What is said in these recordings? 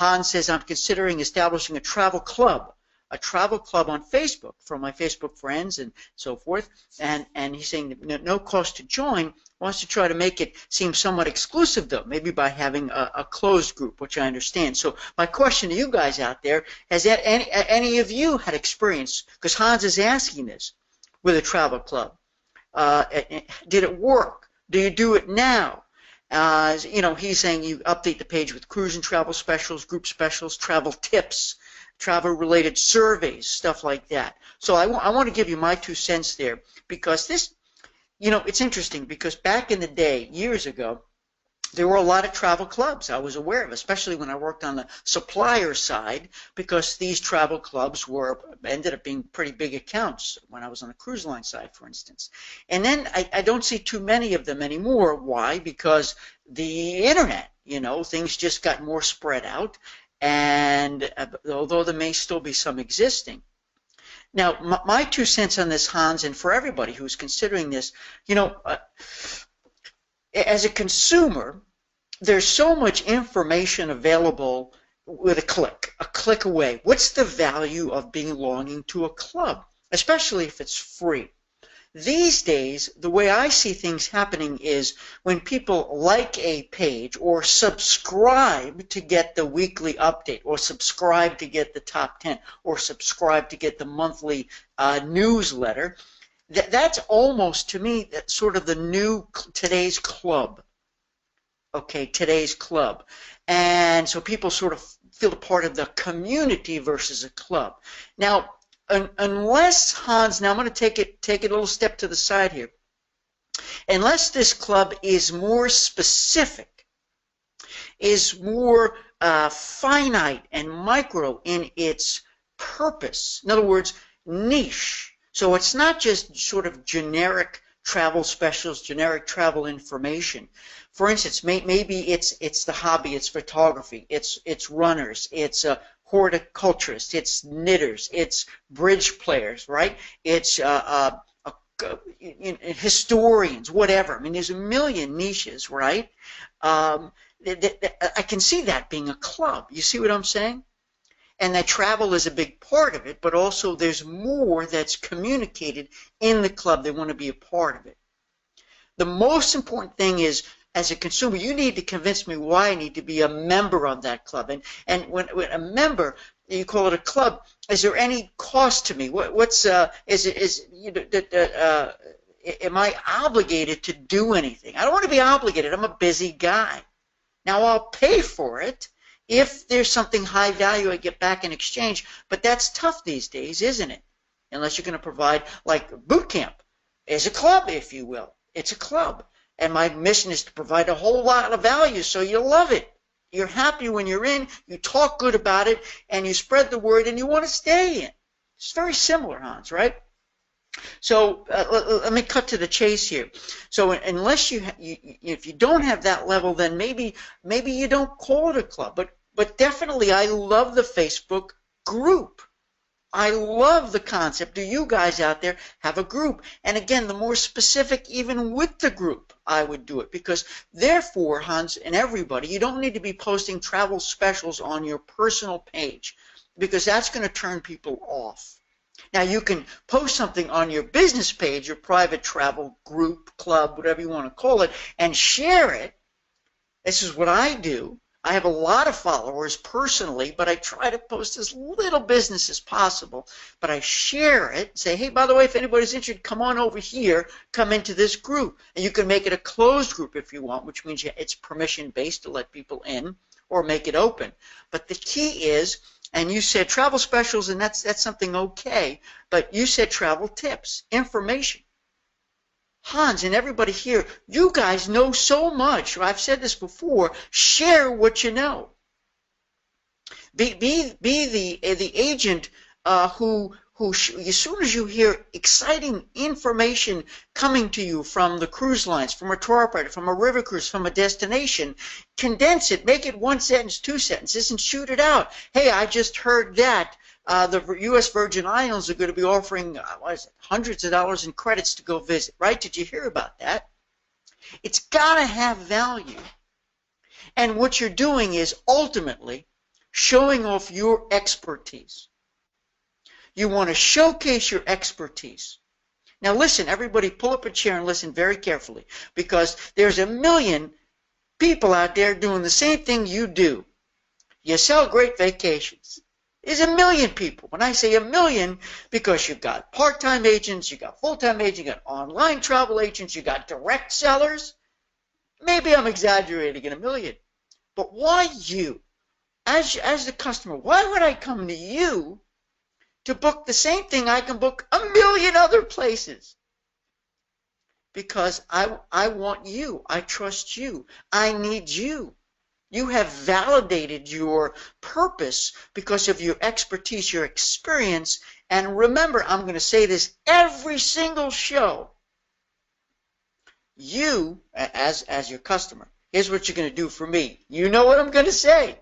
Hans says, I'm considering establishing a travel club on Facebook for my Facebook friends and so forth. And he's saying no cost to join, wants to try to make it seem somewhat exclusive, though, maybe by having a closed group, which I understand. So my question to you guys out there, has any of you had experience, because Hans is asking this, with a travel club? Did it work? Do you do it now? He's saying you update the page with cruise and travel specials, group specials, travel tips, travel-related surveys, stuff like that. So I want to give you my 2 cents there, because this, it's interesting, because back in the day, years ago, there were a lot of travel clubs I was aware of, especially when I worked on the supplier side, because these travel clubs ended up being pretty big accounts when I was on the cruise line side, for instance. And then I don't see too many of them anymore. Why? Because the internet, things just got more spread out, and although there may still be some existing. Now, my 2 cents on this, Hans, and for everybody who's considering this, as a consumer, there's so much information available with a click away. What's the value of belonging to a club, especially if it's free? These days, the way I see things happening is when people like a page or subscribe to get the weekly update, or subscribe to get the top 10, or subscribe to get the monthly newsletter, that's almost, to me, that's sort of the new today's club. Okay, today's club. And so people sort of feel a part of the community versus a club. Now, unless, Hans, now I'm going to take it a little step to the side here. Unless this club is more specific, is more finite and micro in its purpose, in other words, niche. So it's not just sort of generic travel specials, generic travel information. For instance, maybe it's the hobby, it's photography, it's runners, it's horticulturists, it's knitters, it's bridge players, right? It's historians, whatever. I mean, there's a million niches, right? I can see that being a club. You see what I'm saying? And that travel is a big part of it, but also there's more that's communicated in the club. They want to be a part of it. The most important thing is, as a consumer, you need to convince me why I need to be a member of that club. And when a member, you call it a club, is there any cost to me? Am I obligated to do anything? I don't want to be obligated. I'm a busy guy. Now, I'll pay for it if there's something high value I get back in exchange, but that's tough these days, isn't it? Unless you're going to provide, like boot camp is a club, if you will. It's a club, and my mission is to provide a whole lot of value, so you love it. You're happy when you're in, you talk good about it, and you spread the word, and you want to stay in. It's very similar, Hans, right? So let me cut to the chase here. So unless if you don't have that level, then maybe you don't call it a club. But definitely, I love the Facebook group. I love the concept. Do you guys out there have a group? And again, the more specific, even with the group, I would do it, because therefore, Hans and everybody, you don't need to be posting travel specials on your personal page, because that's going to turn people off. Now, you can post something on your business page, your private travel group, club, whatever you want to call it, and share it. This is what I do. I have a lot of followers personally, but I try to post as little business as possible. But I share it, say, hey, by the way, if anybody's interested, come on over here, come into this group. And you can make it a closed group if you want, which means it's permission-based to let people in, or make it open. But the key is, and you said travel specials, and that's something okay, but you said travel tips, information. Hans and everybody here, you guys know so much. I've said this before. Share what you know. Be the agent who as soon as you hear exciting information coming to you from the cruise lines, from a tour operator, from a river cruise, from a destination, condense it, make it 1 sentence, 2 sentences, and shoot it out. Hey, I just heard that the U.S. Virgin Islands are going to be offering hundreds of dollars in credits to go visit, right? Did you hear about that? It's got to have value. And what you're doing is ultimately showing off your expertise. You want to showcase your expertise. Now listen, everybody pull up a chair and listen very carefully, because there's a million people out there doing the same thing you do. You sell great vacations. There's a million people. When I say a million, because you've got part-time agents, you've got full-time agents, you've got online travel agents, you've got direct sellers. Maybe I'm exaggerating in a million. But why you? As the customer, why would I come to you to book the same thing I can book a million other places? Because I want you. I trust you. I need you. You have validated your purpose because of your expertise, your experience. And remember, I'm going to say this every single show. You, as your customer, here's what you're going to do for me. You know what I'm going to say.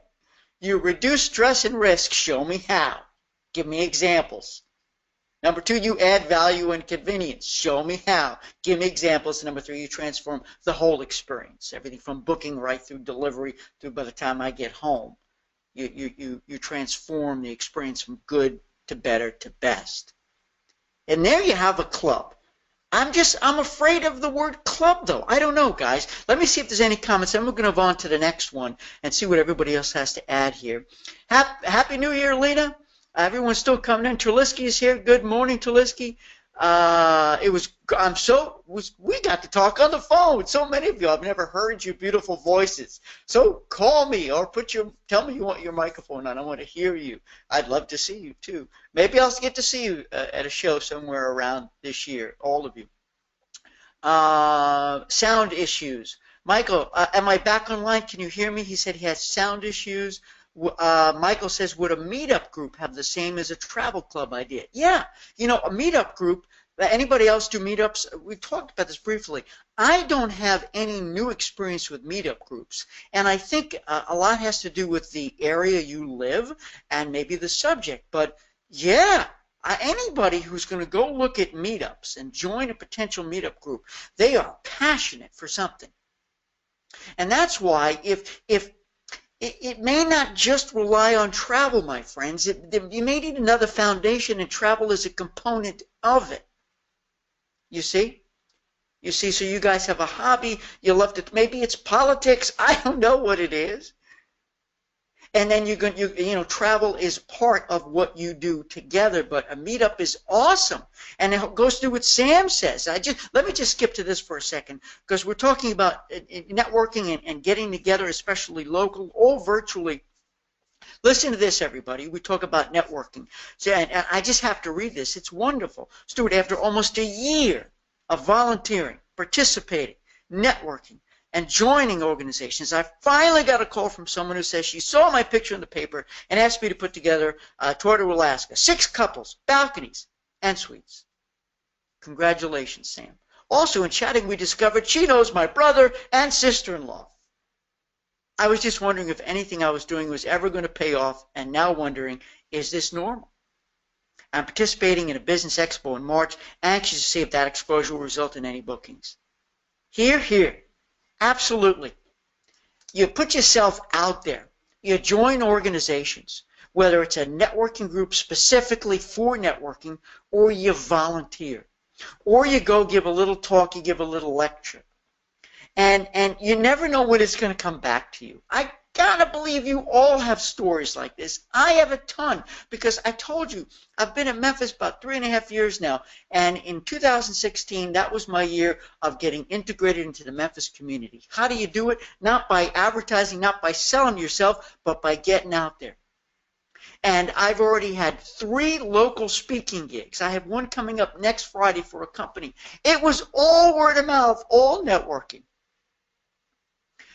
You reduce stress and risk. Show me how. Give me examples. Number 2, you add value and convenience. Show me how. Give me examples. Number 3, you transform the whole experience. Everything from booking right through delivery through by the time I get home. You transform the experience from good to better to best. And there you have a club. I'm afraid of the word club, though. I don't know, guys. Let me see if there's any comments. I'm going to move on to the next one and see what everybody else has to add here. Happy New Year, Lena. Everyone's still coming in. Terlisky is here. Good morning, Terlisky. We got to talk on the phone. So many of you, I've never heard your beautiful voices. So call me or tell me you want your microphone on. I want to hear you. I'd love to see you too. Maybe I'll get to see you at a show somewhere around this year, all of you. Sound issues. Michael, am I back online? Can you hear me? He said he has sound issues. Michael says, would a meetup group have the same as a travel club idea? Yeah, a meetup group. Anybody else do meetups? We talked about this briefly. I don't have any new experience with meetup groups, and I think a lot has to do with the area you live and maybe the subject. But yeah, anybody who's going to go look at meetups and join a potential meetup group, they are passionate for something, and that's why if it may not just rely on travel, my friends. You may need another foundation, and travel is a component of it. You see? So you guys have a hobby. You love to, maybe it's politics. I don't know what it is. And then travel is part of what you do together. But a meetup is awesome, and it goes through what Sam says. Let me just skip to this for a second, because we're talking about networking and getting together, especially local or virtually. Listen to this, everybody. We talk about networking. So, and I just have to read this. It's wonderful. Stuart, after almost a year of volunteering, participating, networking, and joining organizations, I finally got a call from someone who says she saw my picture in the paper and asked me to put together a tour to Alaska. 6 couples, balconies, and suites. Congratulations, Sam. Also, in chatting, we discovered she knows my brother and sister-in-law. I was just wondering if anything I was doing was ever going to pay off, and now wondering, is this normal? I'm participating in a business expo in March, anxious to see if that exposure will result in any bookings. Here. Absolutely. You put yourself out there. You join organizations, whether it's a networking group specifically for networking, or you volunteer, or you go give a little talk, you give a little lecture. And you never know when it's going to come back to you. I gotta believe you all have stories like this. I have a ton, because I told you, I've been in Memphis about 3.5 years now, and in 2016, that was my year of getting integrated into the Memphis community. How do you do it? Not by advertising, not by selling yourself, but by getting out there. And I've already had 3 local speaking gigs. I have one coming up next Friday for a company. It was all word of mouth, all networking.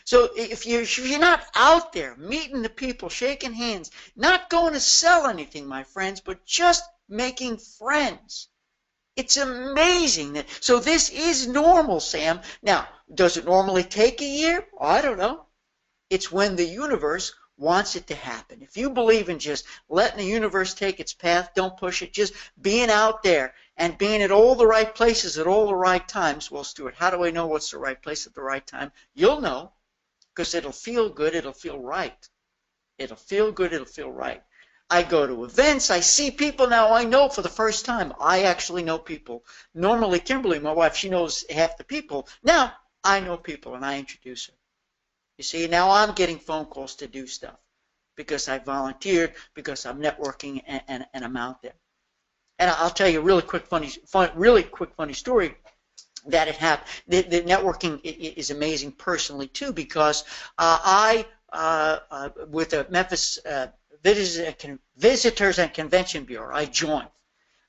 So if you're not out there meeting the people, shaking hands, not going to sell anything, my friends, but just making friends, it's amazing. So this is normal, Sam. Now, does it normally take a year? I don't know. It's when the universe wants it to happen. If you believe in just letting the universe take its path, don't push it, just being out there and being at all the right places at all the right times. Well, Stuart, how do I know what's the right place at the right time? You'll know. Because it'll feel good, it'll feel right. It'll feel good. It'll feel right. I go to events. I see people now I know for the first time. I actually know people. Normally, Kimberly, my wife, she knows half the people. Now, I know people, and I introduce her. You see, now I'm getting phone calls to do stuff because I volunteered, because I'm networking, and I'm out there. And I'll tell you a really quick, funny story that it happened. The networking is amazing personally, too, because with the Memphis Visitors and Convention Bureau, I joined.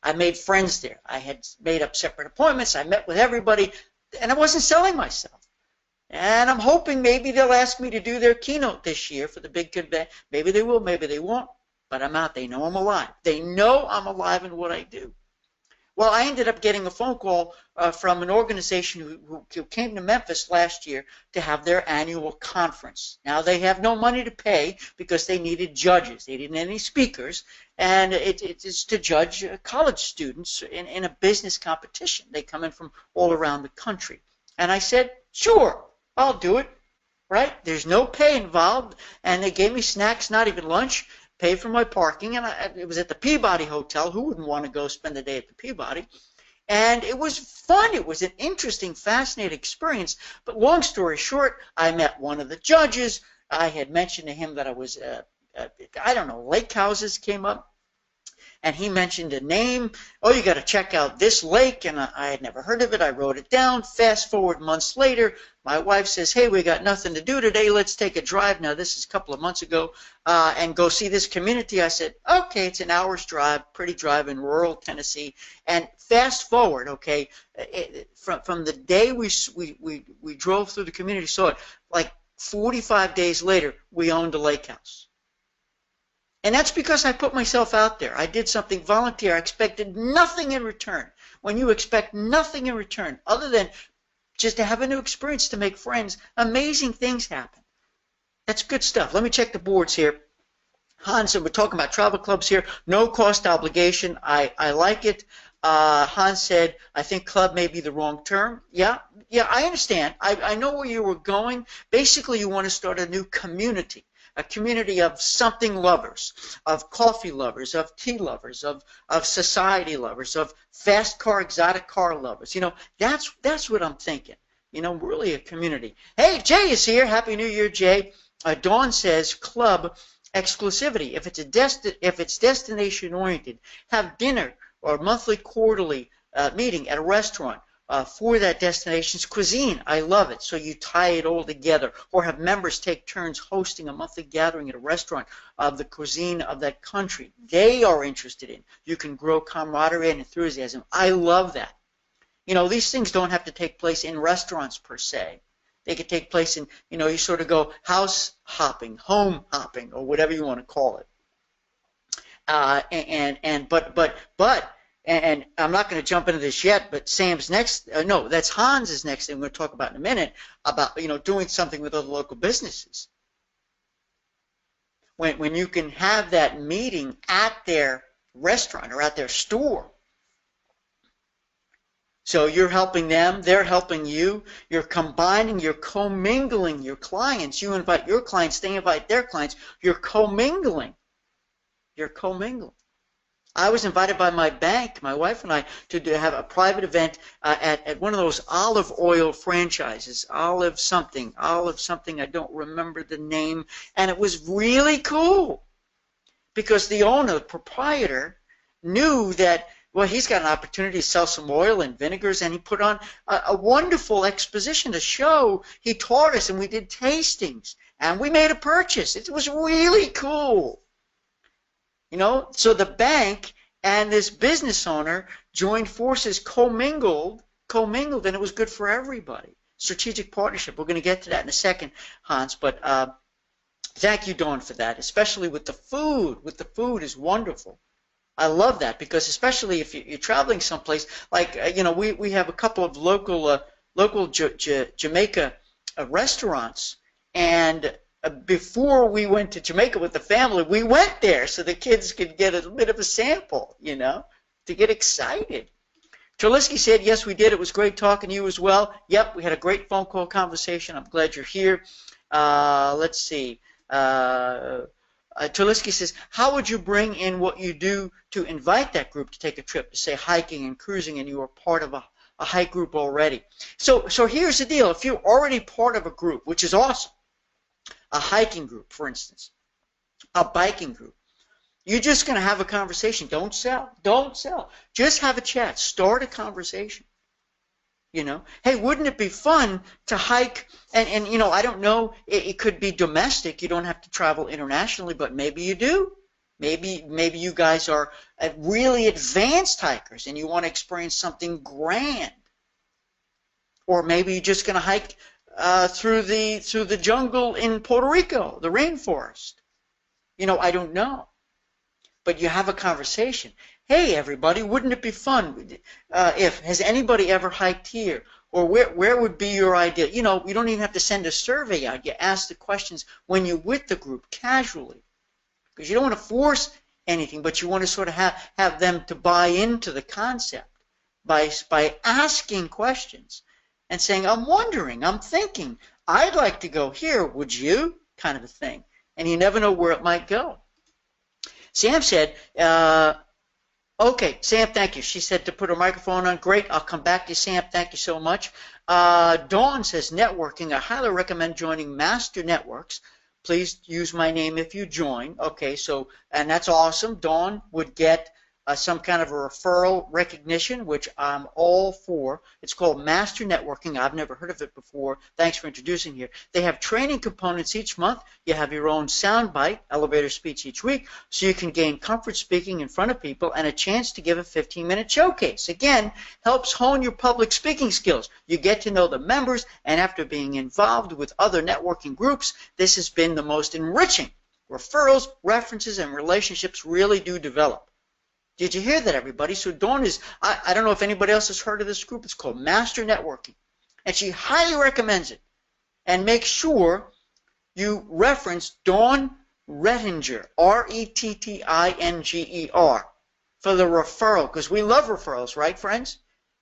I made friends there. I had made up separate appointments. I met with everybody, and I wasn't selling myself. And I'm hoping maybe they'll ask me to do their keynote this year for the big convention. Maybe they will, maybe they won't. But I'm out. They know I'm alive. They know I'm alive in what I do. Well, I ended up getting a phone call from an organization who came to Memphis last year to have their annual conference. Now, they have no money to pay because they needed judges. They didn't have any speakers. And it is to judge college students in a business competition. They come in from all around the country. And I said, sure, I'll do it. Right? There's no pay involved. And they gave me snacks, not even lunch. Paid for my parking, and it was at the Peabody Hotel. Who wouldn't want to go spend the day at the Peabody? And it was fun. It was an interesting, fascinating experience. But long story short, I met one of the judges. I had mentioned to him that I was, I don't know, lake houses came up. And he mentioned a name. Oh, you got to check out this lake. And I had never heard of it. I wrote it down. Fast forward months later, my wife says, hey, we got nothing to do today. Let's take a drive. Now, this is a couple of months ago. And go see this community. I said, okay, it's an hour's drive, pretty drive in rural Tennessee. And fast forward, okay, from the day we drove through the community, saw it, like 45 days later, we owned a lake house. And that's because I put myself out there. I did something volunteer. I expected nothing in return. When you expect nothing in return, other than just to have a new experience, to make friends, amazing things happen. That's good stuff. Let me check the boards here. Hans, and we're talking about travel clubs here. No cost obligation. I like it. Hans said, I think club may be the wrong term. Yeah, I understand. I know where you were going. Basically, you want to start a new community. A community of something lovers, of coffee lovers, of tea lovers, of society lovers, of fast car, exotic car lovers. You know, that's what I'm thinking. You know, really a community. Hey, Jay is here. Happy New Year, Jay. Dawn says club exclusivity. If it's destination oriented, have dinner or monthly, quarterly meeting at a restaurant. For that destination's cuisine. I love it. So you tie it all together, or have members take turns hosting a monthly gathering at a restaurant of the cuisine of that country they are interested in. You can grow camaraderie and enthusiasm. I love that. You know, these things don't have to take place in restaurants per se. They could take place in, you know, you sort of go house hopping, home hopping, or whatever you want to call it. And I'm not going to jump into this yet, but Sam's next, no, that's Hans's next thing we're going to talk about in a minute, about, you know, doing something with other local businesses. When you can have that meeting at their restaurant or at their store. So you're helping them, they're helping you, you're combining, you're commingling your clients. You invite your clients, they invite their clients, you're commingling. You're commingling. I was invited by my bank, my wife and I, to have a private event at one of those olive oil franchises, olive something, I don't remember the name, and it was really cool because the owner, the proprietor, knew that, well, he's got an opportunity to sell some oil and vinegars, and he put on a wonderful exposition to show. He taught us, and we did tastings, and we made a purchase. It was really cool. You know, so the bank and this business owner joined forces, commingled, and it was good for everybody. Strategic partnership. We're going to get to that in a second, Hans, but thank you, Dawn, for that, especially with the food. With the food is wonderful. I love that because especially if you're traveling someplace, like, you know, we have a couple of local Jamaica restaurants, and before we went to Jamaica with the family, we went there so the kids could get a bit of a sample, you know, to get excited. Terlisky said, yes, we did. It was great talking to you as well. Yep, we had a great phone call conversation. I'm glad you're here. Let's see. Tulisky says, how would you bring in what you do to invite that group to take a trip, to say hiking and cruising, and you are part of a hike group already? So here's the deal. If you're already part of a group, which is awesome, a hiking group, for instance, a biking group, you're just going to have a conversation. Don't sell. Don't sell. Just have a chat. Start a conversation. You know, hey, wouldn't it be fun to hike? And you know, I don't know, it could be domestic. You don't have to travel internationally, but maybe you do. Maybe you guys are really advanced hikers and you want to experience something grand. Or maybe you're just going to hike through the jungle in Puerto Rico, the rainforest. You know, I don't know. But you have a conversation. Hey, everybody, wouldn't it be fun has anybody ever hiked here? Or where would be your idea? You know, you don't even have to send a survey out. You ask the questions when you're with the group casually. Because you don't want to force anything, but you want to sort of have them to buy into the concept by asking questions and saying, I'm wondering, I'm thinking, I'd like to go here, would you? Kind of a thing. And you never know where it might go. Sam said, okay, Sam, thank you. She said to put her microphone on. Great. I'll come back to you, Sam. Thank you so much. Dawn says, networking. I highly recommend joining Master Networks. Please use my name if you join. Okay, so, and that's awesome. Dawn would get some kind of a referral recognition, which I'm all for. It's called Master Networking. I've never heard of it before. Thanks for introducing here. They have training components each month. You have your own soundbite, elevator speech each week, so you can gain comfort speaking in front of people and a chance to give a 15-minute showcase. Again, helps hone your public speaking skills. You get to know the members, and after being involved with other networking groups, this has been the most enriching. Referrals, references, and relationships really do develop. Did you hear that, everybody? So Dawn is, I don't know if anybody else has heard of this group. It's called Master Networking. And she highly recommends it. And make sure you reference Dawn Rettinger, R-E-T-T-I-N-G-E-R, for the referral. Because we love referrals, right, friends?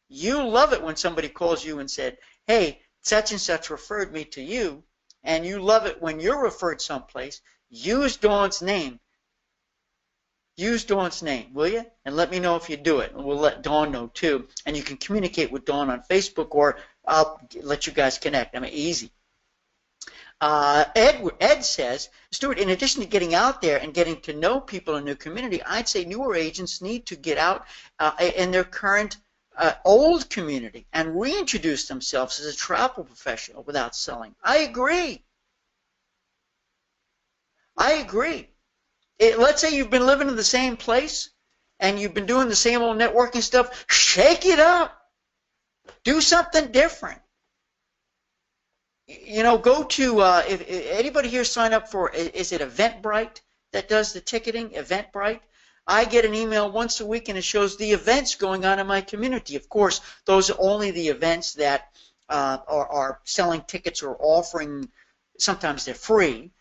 You love it when somebody calls you and said, hey, such and such referred me to you. And you love it when you're referred someplace. Use Dawn's name. Use Dawn's name, will you? And let me know if you do it. And we'll let Dawn know, too. And you can communicate with Dawn on Facebook, or I'll let you guys connect. I mean, easy. Ed says, Stuart, in addition to getting out there and getting to know people in a new community, I'd say newer agents need to get out in their current old community and reintroduce themselves as a travel professional without selling. I agree. I agree. Let's say you've been living in the same place and you've been doing the same old networking stuff. Shake it up. Do something different. You know, go to, if anybody here sign up for, is it Eventbrite that does the ticketing, Eventbrite? I get an email once a week and it shows the events going on in my community. Of course, those are only the events that are selling tickets or offering, sometimes they're free.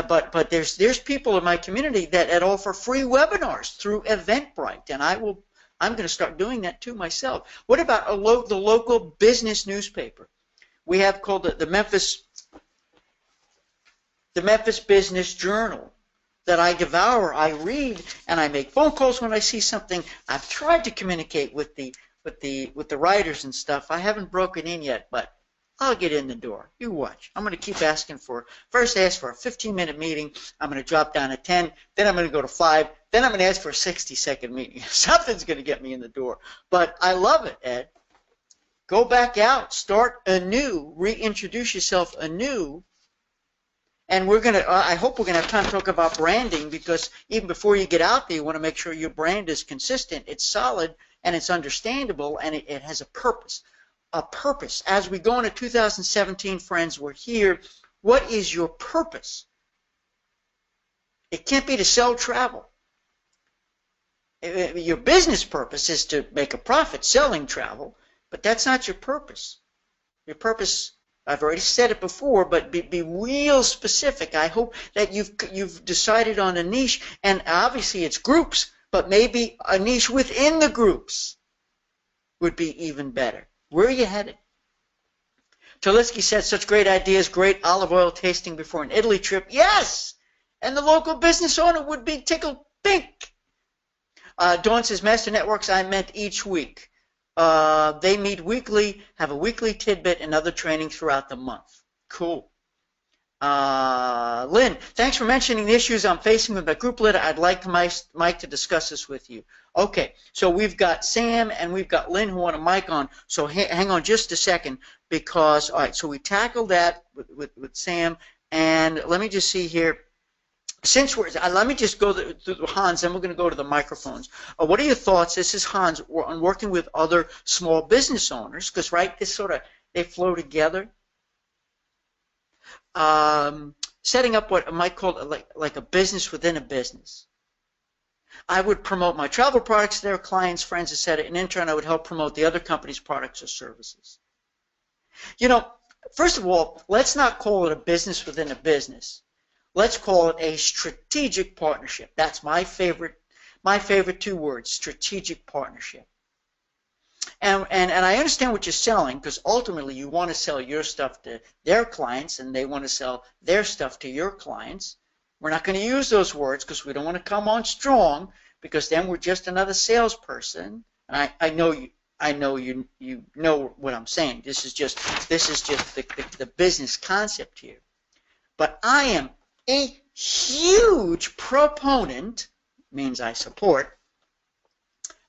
But there's people in my community that offer free webinars through Eventbrite, and I'm going to start doing that too myself. What about the local business newspaper? We have called the Memphis Business Journal that I devour. I read and I make phone calls when I see something. I've tried to communicate with the writers and stuff. I haven't broken in yet, but I'll get in the door. You watch. I'm going to keep asking first ask for a 15-minute meeting. I'm going to drop down to 10. Then I'm going to go to 5. Then I'm going to ask for a 60-second meeting. Something's going to get me in the door. But I love it, Ed. Go back out. Start anew. Reintroduce yourself anew. And I hope we're going to have time to talk about branding, because even before you get out there, you want to make sure your brand is consistent, it's solid, and it's understandable, and it has a purpose. A purpose. As we go into 2017, friends, we're here. What is your purpose? It can't be to sell travel. Your business purpose is to make a profit selling travel, but that's not your purpose. Your purpose, I've already said it before, but be real specific. I hope that you've decided on a niche, and obviously it's groups, but maybe a niche within the groups would be even better. Where are you headed? Tulisky said, such great ideas, great olive oil tasting before an Italy trip. Yes! And the local business owner would be tickled pink. Dawn says, Master Networks, I meant each week. They meet weekly, have a weekly tidbit and other training throughout the month. Cool. Lynn, thanks for mentioning the issues I'm facing with my group leader. I'd like Mike to discuss this with you. Okay, so we've got Sam and we've got Lynn who want a mic on. So hang on just a second because, all right, so we tackled that with Sam. And let me just see here. Since let me just go to Hans, then we're going to go to the microphones. What are your thoughts? This is Hans on working with other small business owners, because right, this sort of they flow together. Setting up what I might call like a business within a business. I would promote my travel products to their clients, friends, etc. And in turn, I would help promote the other company's products or services. You know, first of all, let's not call it a business within a business. Let's call it a strategic partnership. That's my favorite two words, strategic partnership. And I understand what you're selling, because ultimately you want to sell your stuff to their clients and they want to sell their stuff to your clients. We're not going to use those words because we don't want to come on strong, because then we're just another salesperson. And I know you know what I'm saying. This is just the business concept here. But I am a huge proponent, means I support,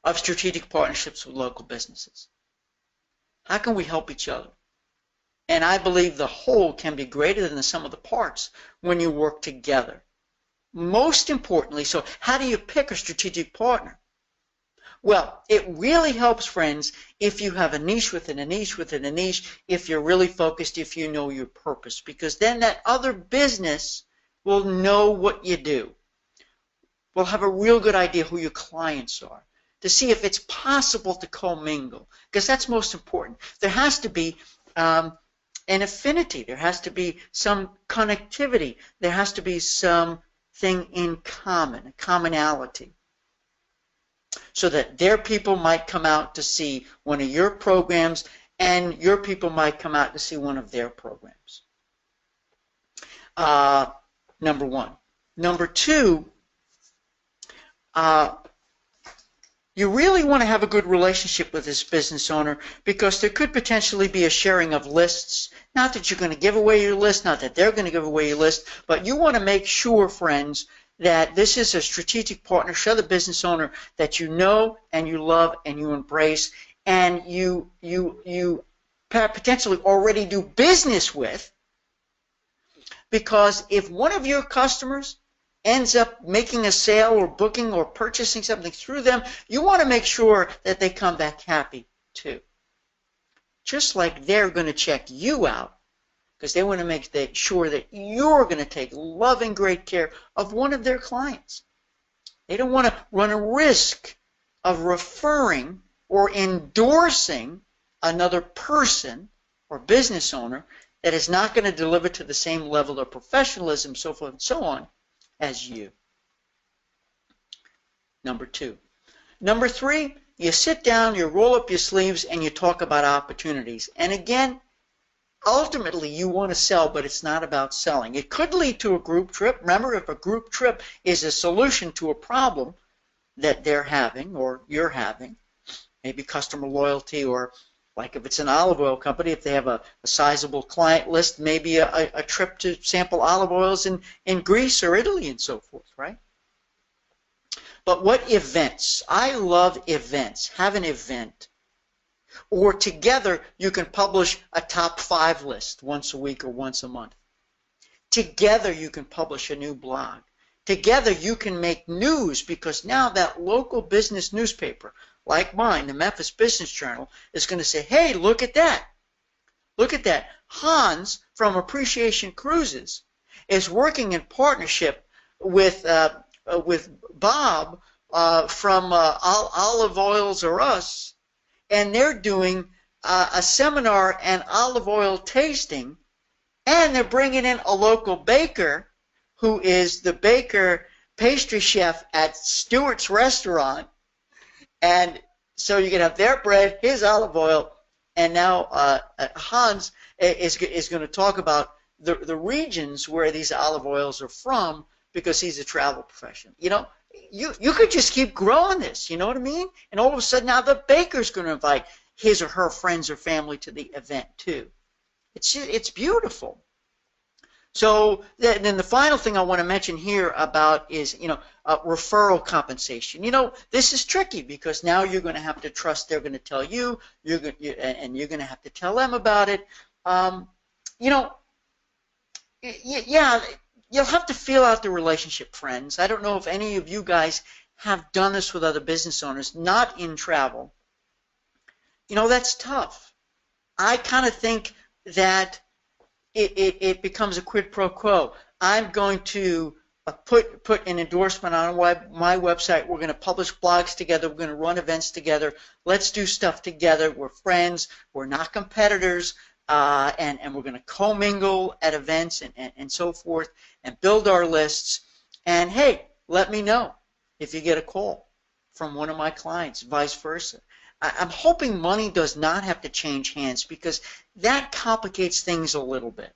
of strategic partnerships with local businesses. How can we help each other? And I believe the whole can be greater than the sum of the parts when you work together. Most importantly, so how do you pick a strategic partner? Well, it really helps, friends, if you have a niche within a niche within a niche, if you're really focused, if you know your purpose, because then that other business will know what you do. We'll have a real good idea who your clients are, to see if it's possible to commingle, because that's most important. There has to be an affinity. There has to be some connectivity. There has to be something in common, a commonality, so that their people might come out to see one of your programs and your people might come out to see one of their programs. Number one. Number two, you really want to have a good relationship with this business owner, because there could potentially be a sharing of lists. Not that you're going to give away your list, not that they're going to give away your list, but you want to make sure, friends, that this is a strategic partner, show the business owner that you know and you love and you embrace and you potentially already do business with, because if one of your customers ends up making a sale or booking or purchasing something through them, you want to make sure that they come back happy too. Just like they're going to check you out, because they want to make sure that you're going to take loving, great care of one of their clients. They don't want to run a risk of referring or endorsing another person or business owner that is not going to deliver to the same level of professionalism, so forth and so on, as you. Number two. Number three, you sit down, you roll up your sleeves, and you talk about opportunities. And again, ultimately, you want to sell, but it's not about selling. It could lead to a group trip. Remember, if a group trip is a solution to a problem that they're having or you're having, maybe customer loyalty, or like if it's an olive oil company, if they have a sizable client list, maybe a trip to sample olive oils in Greece or Italy and so forth, right? But what events? I love events. Have an event. Or together, you can publish a top 5 list once a week or once a month. Together, you can publish a new blog. Together, you can make news, because now that local business newspaper, like mine, the Memphis Business Journal, is going to say, hey, look at that. Look at that. Hans from Appreciation Cruises is working in partnership with Bob from Olive Oils or Us, and they're doing a seminar and olive oil tasting, and they're bringing in a local baker who is the baker pastry chef at Stuart's restaurant. And so you can have their bread, his olive oil, and now Hans is going to talk about the regions where these olive oils are from, because he's a travel professional. You know, you could just keep growing this, you know what I mean? And all of a sudden now the baker's going to invite his or her friends or family to the event too. It's beautiful. So then the final thing I want to mention here about is, referral compensation. You know, this is tricky because now you're going to have to trust they're going to tell you, and you're going to have to tell them about it. Yeah, you'll have to feel out the relationship, friends. I don't know if any of you guys have done this with other business owners, not in travel. You know, that's tough. I kind of think that it becomes a quid pro quo. I'm going to put an endorsement on my website. We're going to publish blogs together. We're going to run events together. Let's do stuff together. We're friends. We're not competitors. And we're going to commingle at events and so forth and build our lists. And, hey, let me know if you get a call from one of my clients, vice versa. I'm hoping money does not have to change hands because that complicates things a little bit.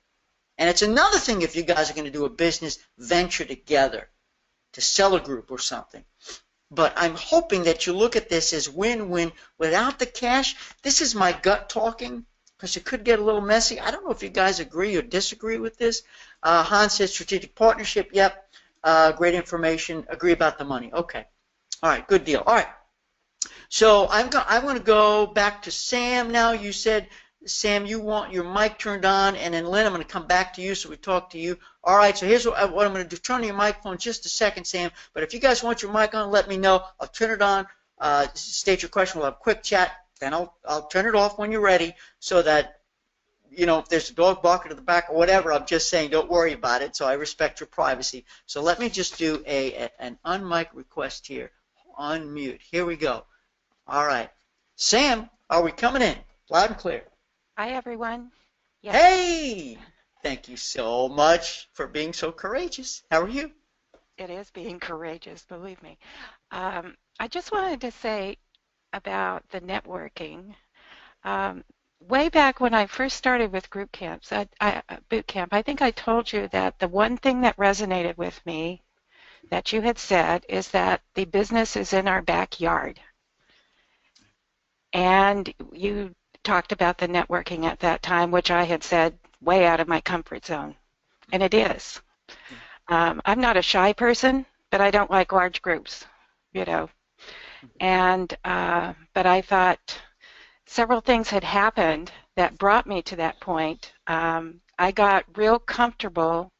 And it's another thing if you guys are going to do a business venture together to sell a group or something. But I'm hoping that you look at this as win-win without the cash. This is my gut talking because it could get a little messy. I don't know if you guys agree or disagree with this. Hans says strategic partnership. Yep. Great information. Agree about the money. Okay. All right. Good deal. All right. So I'm going to go back to Sam now. You said, Sam, you want your mic turned on, and then Lynn, I'm going to come back to you so we talk to you. All right, so here's what I'm going to do. Turn on your microphone just a second, Sam. But if you guys want your mic on, let me know. I'll turn it on. State your question. We'll have a quick chat. Then I'll turn it off when you're ready so that, if there's a dog barking in the back or whatever, I'm just saying don't worry about it. So I respect your privacy. So let me just do an unmic request here. Unmute. Here we go. All right. Sam, are we coming in? Loud and clear. Hi, everyone. Yes. Hey! Thank you so much for being so courageous. How are you? It is being courageous, believe me. I just wanted to say about the networking. Way back when I first started with group camps, boot camp, I think I told you that the one thing that resonated with me that you had said is that the business is in our backyard. And you talked about the networking at that time, which I had said way out of my comfort zone. And it is. I'm not a shy person, but I don't like large groups, And, but I thought several things had happened that brought me to that point. I got real comfortable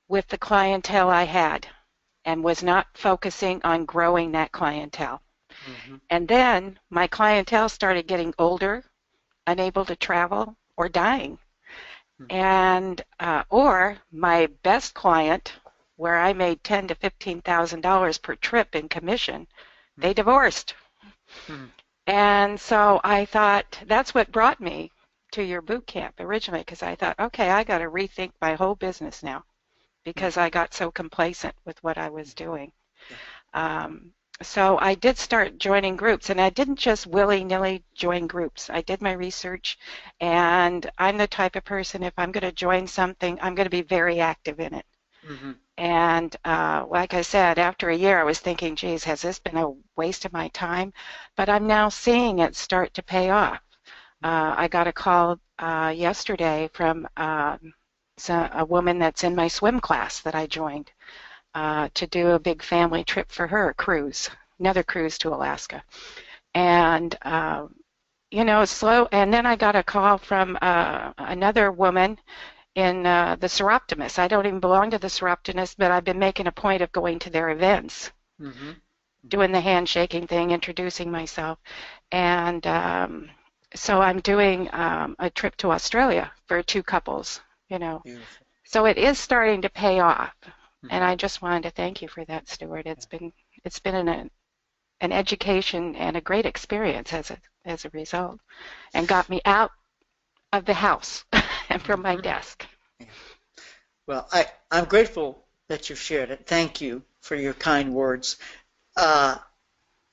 with the clientele I had and was not focusing on growing that clientele. Mm-hmm. And then my clientele started getting older, unable to travel, or dying. Mm-hmm. And or my best client, where I made $10,000 to $15,000 per trip in commission, mm-hmm. they divorced. Mm-hmm. And so I thought that's what brought me to your boot camp originally, because I thought, okay, I got to rethink my whole business now because mm-hmm. I got so complacent with what I was doing. Yeah. So I did start joining groups, and I didn't just willy-nilly join groups. I did my research, and I'm the type of person, if I'm going to join something, I'm going to be very active in it. Mm-hmm. And like I said, after a year, I was thinking, geez, has this been a waste of my time? But I'm now seeing it start to pay off. I got a call yesterday from a woman that's in my swim class that I joined. To do a big family trip for her, cruise, another cruise to Alaska. And, slow. And then I got a call from another woman in the Seroptimists. I don't even belong to the Seroptimists, but I've been making a point of going to their events, mm-hmm. doing the handshaking thing, introducing myself. And so I'm doing a trip to Australia for 2 couples, Beautiful. So it is starting to pay off. And I just wanted to thank you for that, Stuart. It's been an education and a great experience as a result, and got me out of the house and from my desk. Yeah. Well, I'm grateful that you've shared it. Thank you for your kind words. And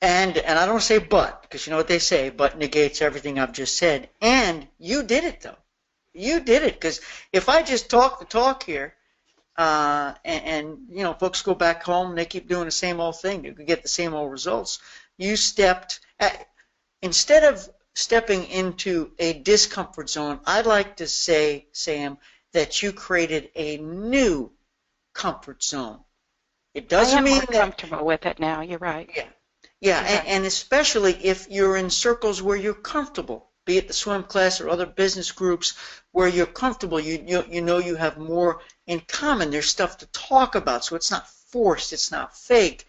I don't say but, because you know what they say, but negates everything I've just said. And you did it, though. You did it, because if I just talk the talk here, and folks go back home and they keep doing the same old thing. You could get the same old results. You instead of stepping into a discomfort zone, I'd like to say, Sam, that you created a new comfort zone. It doesn't mean that I am more comfortable with it now. You're right. Yeah, yeah, and especially if you're in circles where you're comfortable, be it the swim class or other business groups where you're comfortable. You know you have more in common. There's stuff to talk about, so it's not forced, it's not fake,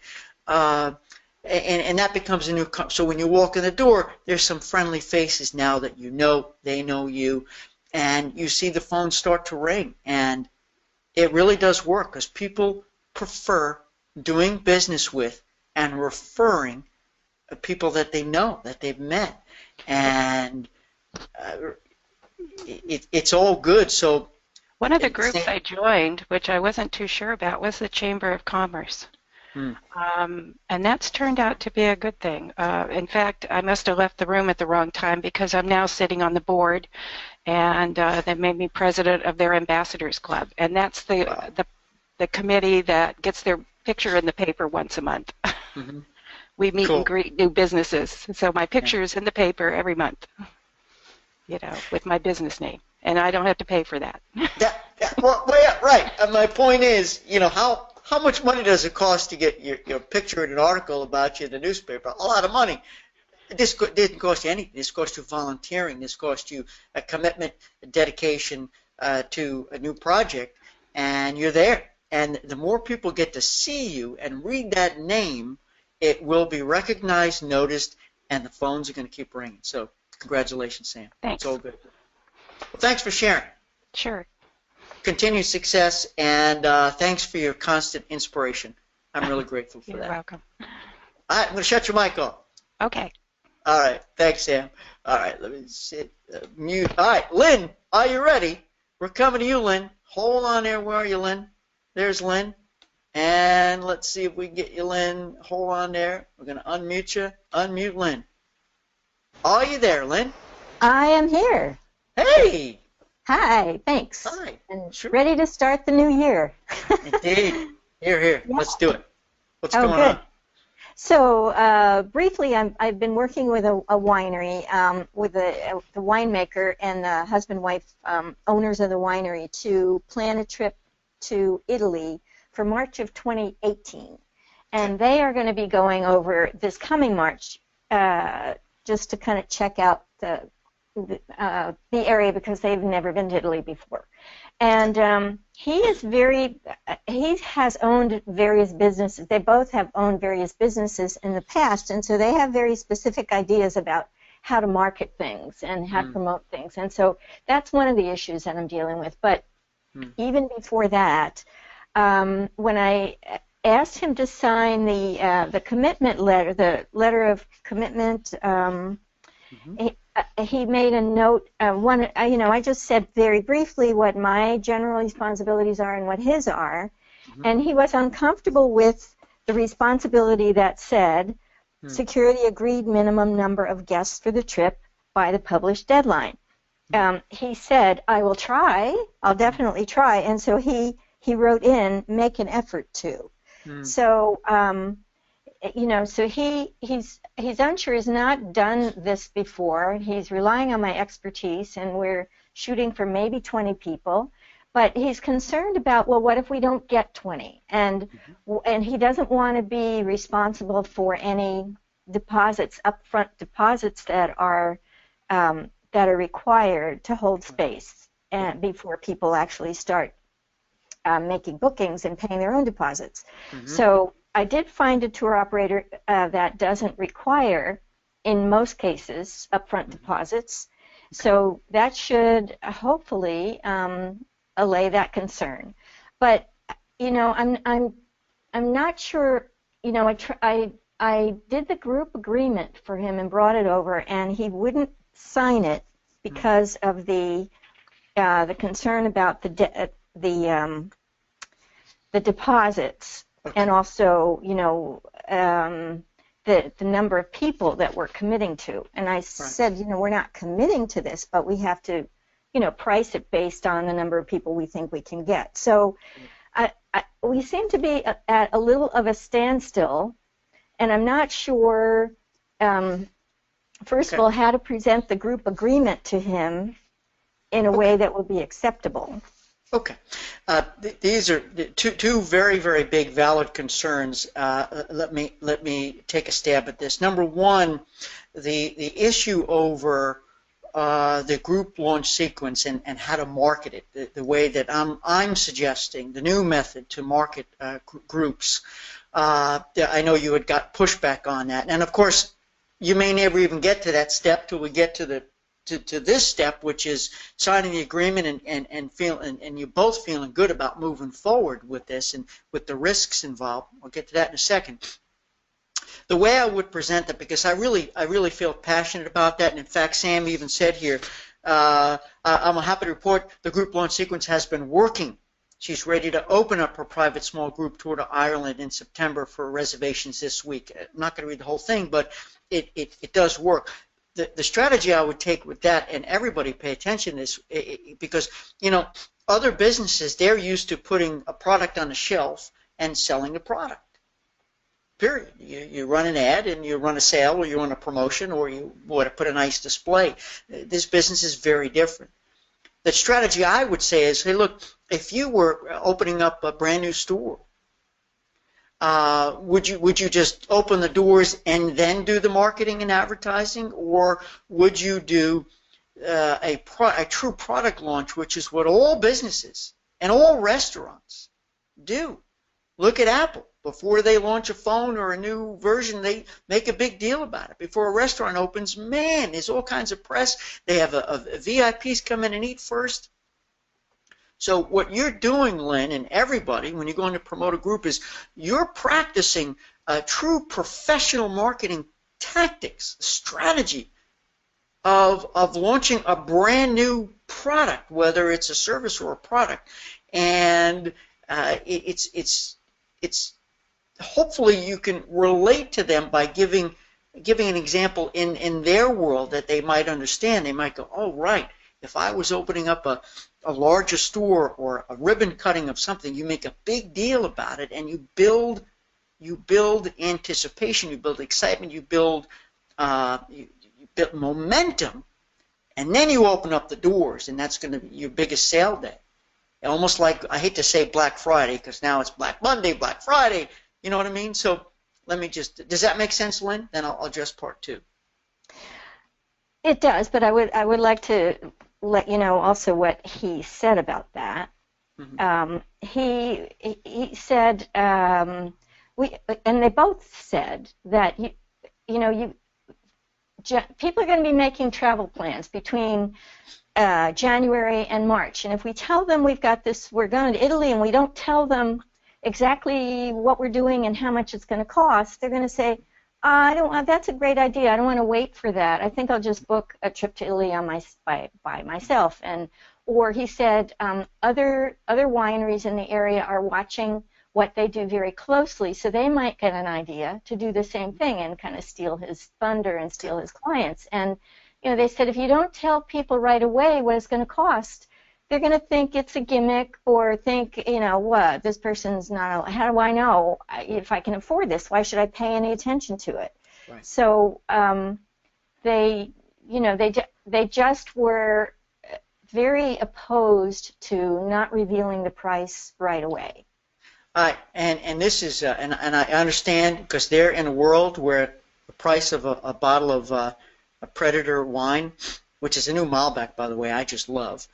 and that becomes a new. So when you walk in the door, there's some friendly faces now that you know, they know you, and you see the phone start to ring, and it really does work because people prefer doing business with and referring people that they know, that they've met, and it's all good. So one of the groups I joined, which I wasn't too sure about, was the Chamber of Commerce. And that's turned out to be a good thing. In fact, I must have left the room at the wrong time because I'm now sitting on the board, and they made me president of their ambassadors club, and that's the committee that gets their picture in the paper once a month. Mm-hmm. We meet and greet new businesses, so my picture is in the paper every month, with my business name, and I don't have to pay for that. Well, yeah, right. And my point is, how much money does it cost to get your picture in an article about you in the newspaper? A lot of money. This didn't cost you anything. This cost you volunteering. This cost you a commitment, a dedication to a new project, and you're there. And the more people get to see you and read that name, it will be recognized, noticed, and the phones are going to keep ringing. So congratulations, Sam. Thanks. It's all good. Well, thanks for sharing. Sure. Continued success, and thanks for your constant inspiration. I'm really grateful for that. You're welcome. All right, I'm going to shut your mic off. Okay. All right. Thanks, Sam. All right, let me sit mute. All right, Lynn, are you ready? We're coming to you, Lynn. Hold on there. Where are you, Lynn? There's Lynn. And let's see if we can get you, Lynn. Hold on there. We're going to unmute you. Unmute Lynn. Are you there, Lynn? I am here. Hey. Hi, thanks. Hi. And Sure. ready to start the new year. Indeed. Here. Yeah. Let's do it. What's going on? So briefly, I've been working with a winery, with the winemaker and the husband-wife owners of the winery to plan a trip to Italy for March of 2018. And they are going to be going over this coming March just to kind of check out the area because they've never been to Italy before. And he has owned various businesses. They both have owned various businesses in the past, and so they have very specific ideas about how to market things and how to promote things. And so that's one of the issues that I'm dealing with. But even before that, when I asked him to sign the commitment letter, the letter of commitment, he made a note. I just said very briefly what my general responsibilities are and what his are, and he was uncomfortable with the responsibility that said secure the agreed minimum number of guests for the trip by the published deadline. He said, I will try, I'll definitely try, and so he wrote in, make an effort to. So, so he's unsure, he's not done this before, he's relying on my expertise, and we're shooting for maybe 20 people, but he's concerned about, well, what if we don't get 20? And he doesn't want to be responsible for any deposits, upfront deposits that are required to hold space and before people actually start making bookings and paying their own deposits. So I did find a tour operator that doesn't require, in most cases, upfront deposits. So that should hopefully allay that concern. But I'm not sure. I did the group agreement for him and brought it over, and he wouldn't sign it because of the concern about the deposits, and also the number of people that we're committing to. And I said, we're not committing to this, but we have to price it based on the number of people we think we can get. So we seem to be at a little of a standstill, and I'm not sure, first of all, how to present the group agreement to him in a way that would be acceptable. Okay. These are two very, very big valid concerns. Let me take a stab at this. Number one, the issue over the group launch sequence and how to market it, the way that I'm suggesting, the new method to market groups. I know you had got pushback on that, and of course, you may never even get to that step till we get to this step, which is signing the agreement and you both feeling good about moving forward with this and with the risks involved. I'll get to that in a second. The way I would present it, because I really feel passionate about that, and in fact, Sam even said here, I'm happy to report the group launch sequence has been working. She's ready to open up her private small group tour to Ireland in September for reservations this week. I'm not going to read the whole thing, but it does work. The strategy I would take with that, and everybody pay attention to this, because, you know, other businesses, they're used to putting a product on the shelf and selling the product. Period. You run an ad and you run a sale or you run a promotion or you put a nice display. This business is very different. The strategy I would say is, hey, look, if you were opening up a brand new store, would you just open the doors and then do the marketing and advertising, or would you do a true product launch, which is what all businesses and all restaurants do? Look at Apple. Before they launch a phone or a new version, they make a big deal about it. Before a restaurant opens, man, there's all kinds of press. They have VIPs come in and eat first. So what you're doing, Lynn, and everybody, when you're going to promote a group, is you're practicing true professional marketing tactics, strategy of launching a brand new product, whether it's a service or a product. And it's hopefully you can relate to them by giving an example in their world that they might understand. They might go, oh, right, if I was opening up a larger store or a ribbon cutting of something, you make a big deal about it, and you build anticipation, you build excitement, you build momentum, and then you open up the doors, and that's going to be your biggest sale day. Almost like, I hate to say Black Friday, because now it's Black Monday, Black Friday, you know what I mean? So let me just, does that make sense, Lynn? Then I'll address part two. It does, but I would like to let you know also what he said about that. Mm-hmm. He said, and they both said that people are going to be making travel plans between January and March, and if we tell them we've got this, we're going to Italy, and we don't tell them exactly what we're doing and how much it's going to cost, they're going to say, I don't want, that's a great idea. I don't want to wait for that. I think I'll just book a trip to Italy on by myself. Or he said other wineries in the area are watching what they do very closely, so they might get an idea to do the same thing and kind of steal his thunder and steal his clients. And they said if you don't tell people right away what it's going to cost, they're going to think it's a gimmick or think, what, this person's not, how do I know if I can afford this? Why should I pay any attention to it? Right. So they just were very opposed to not revealing the price right away. And this is, and I understand, because they're in a world where the price of a bottle of a Predator wine, which is a new Malbec, by the way, I just love,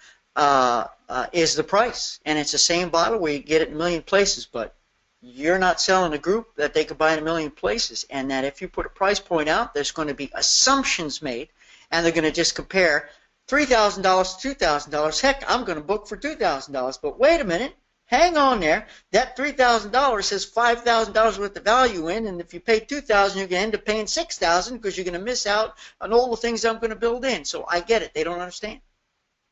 is the price. And it's the same bottle where you get it in a million places, but you're not selling a group that they could buy in a million places. And that if you put a price point out, there's going to be assumptions made, and they're going to just compare $3,000 to $2,000. Heck, I'm going to book for $2,000. But wait a minute. Hang on there. That $3,000 has $5,000 worth of value in, and if you pay $2,000, you're going to end up paying $6,000 because you're going to miss out on all the things I'm going to build in. So I get it. They don't understand.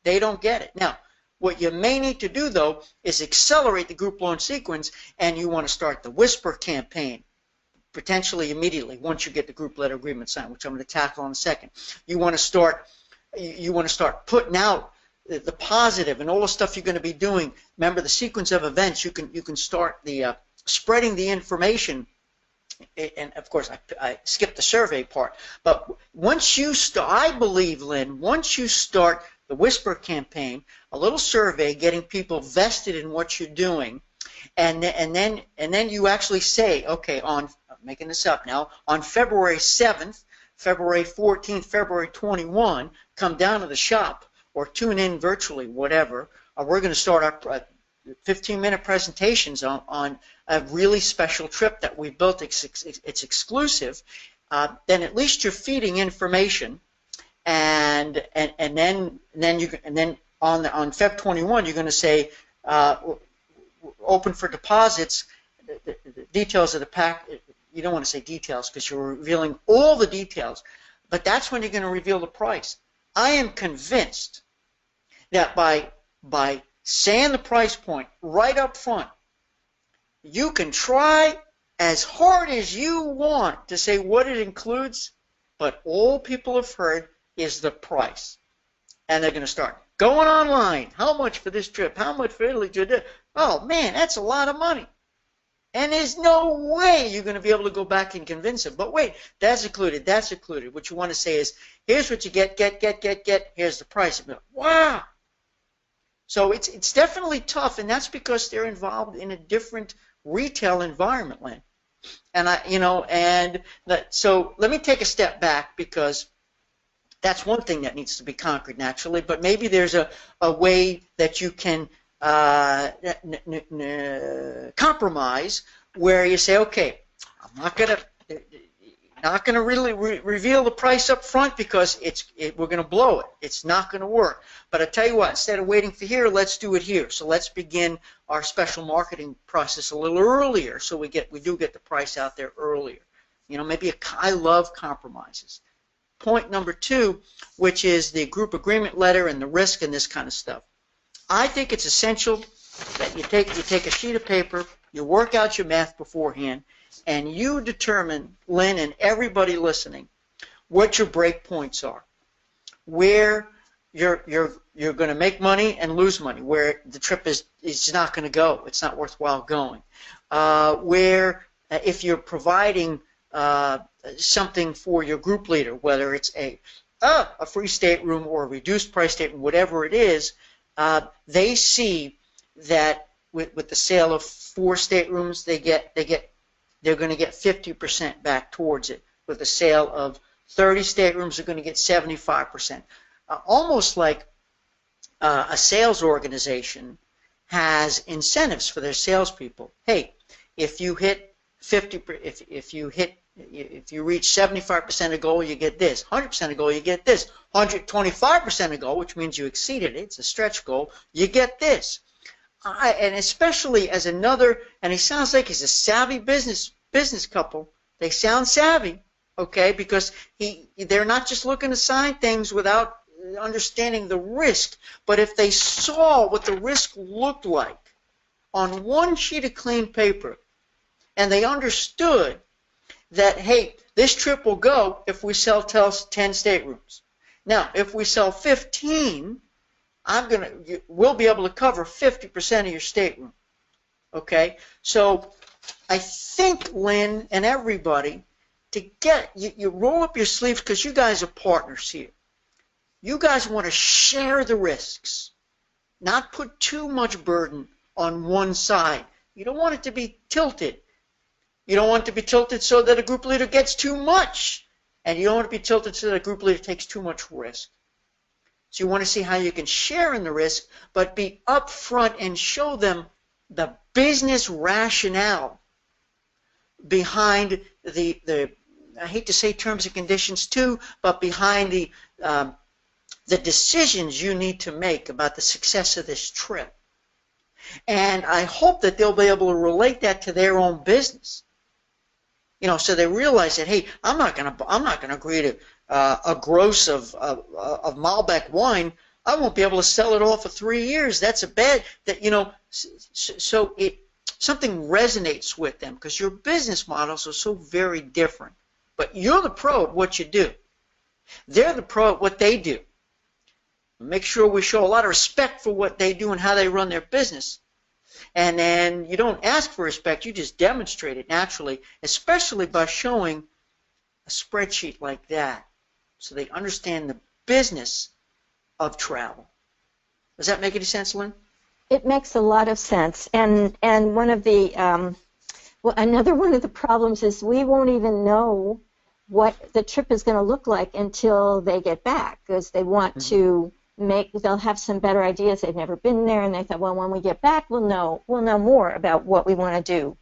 They don't get it. Now, what you may need to do, though, is accelerate the group launch sequence, and you want to start the Whisper campaign potentially immediately once you get the group letter agreement signed, which I'm going to tackle in a second. You want to start putting out the positive and all the stuff you're going to be doing. Remember the sequence of events. You can start the spreading the information. And of course, I skipped the survey part. But once you start, I believe, Lynn, once you start the Whisper campaign, a little survey, getting people vested in what you're doing, and then you actually say, okay, I'm making this up now, on February 7th, February 14th, February 21, come down to the shop or tune in virtually, whatever. We're going to start our 15-minute presentations on a really special trip that we built. It's exclusive. Then at least you're feeding information, and then on Feb 21 you're going to say open for deposits. The details of the pack. You don't want to say details because you're revealing all the details, but that's when you're going to reveal the price. I am convinced that by saying the price point right up front, you can try as hard as you want to say what it includes, but all people have heard is the price. And they're going to start going online. How much for this trip? How much for Italy? Oh, man, that's a lot of money. And there's no way you're going to be able to go back and convince them. But wait, that's included, that's included. What you want to say is, here's what you get, here's the price. Wow. So it's definitely tough, and that's because they're involved in a different retail environment, Lynn. And so let me take a step back, because that's one thing that needs to be conquered naturally, but maybe there's a way that you can compromise where you say, okay, I'm not going to really reveal the price up front because we're going to blow it. It's not going to work. But I tell you what, instead of waiting for here, let's do it here. So let's begin our special marketing process a little earlier, so we do get the price out there earlier. Maybe I love compromises. Point number 2, which is the group agreement letter and the risk and this kind of stuff. I think it's essential that you take a sheet of paper, you work out your math beforehand, and you determine, Lynn and everybody listening, what your break points are, where you're going to make money and lose money, where the trip is not going to go, it's not worthwhile going, where if you're providing something for your group leader, whether it's a free stateroom or a reduced price stateroom, whatever it is, they see that with the sale of 4 staterooms, they're going to get 50% back towards it. With the sale of 30 staterooms, they're going to get 75%. Almost like a sales organization has incentives for their salespeople. Hey, if you hit 50, if you reach 75% of goal, you get this. 100% of goal, you get this. 125% of goal, which means you exceeded it, it's a stretch goal, you get this. And especially as another, and he sounds like he's a savvy business couple. They sound savvy, okay, because they're not just looking to sign things without understanding the risk. But if they saw what the risk looked like on one sheet of clean paper, and they understood that, hey, this trip will go if we sell 10 staterooms. Now, if we sell 15, we'll be able to cover 50% of your stateroom. Okay? So I think, Lynn and everybody, you roll up your sleeves, because you guys are partners here. You guys want to share the risks, not put too much burden on one side. You don't want it to be tilted. You don't want it to be tilted so that a group leader gets too much, and you don't want it to be tilted so that a group leader takes too much risk. So you want to see how you can share in the risk, but be upfront and show them the business rationale behind I hate to say terms and conditions too, but behind the decisions you need to make about the success of this trip. And I hope that they'll be able to relate that to their own business. So they realize that, hey, I'm not going to agree to a gross of Malbec wine. I won't be able to sell it all for 3 years. That's a bad, so something resonates with them, because your business models are so very different. But you're the pro at what you do. They're the pro at what they do. Make sure we show a lot of respect for what they do and how they run their business. And then you don't ask for respect, you just demonstrate it naturally, especially by showing a spreadsheet like that so they understand the business of travel. Does that make any sense, Lynn? It makes a lot of sense. And one of the another one of the problems is we won't even know what the trip is going to look like until they get back, because they want to they'll have some better ideas. They've never been there, and they thought, well, when we get back, we'll know more about what we want to do.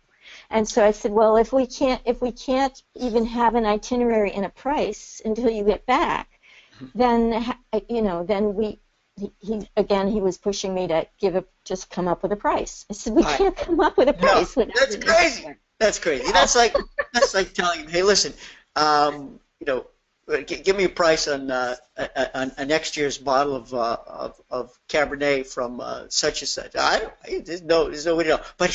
And so I said, well, if we can't even have an itinerary and a price until you get back, then he was pushing me to just come up with a price. I said, we can't come up with a price. No, that's crazy. That's crazy. That's like telling him, hey, listen, give me a price on next year's bottle of Cabernet from such and such. There's no way to know. But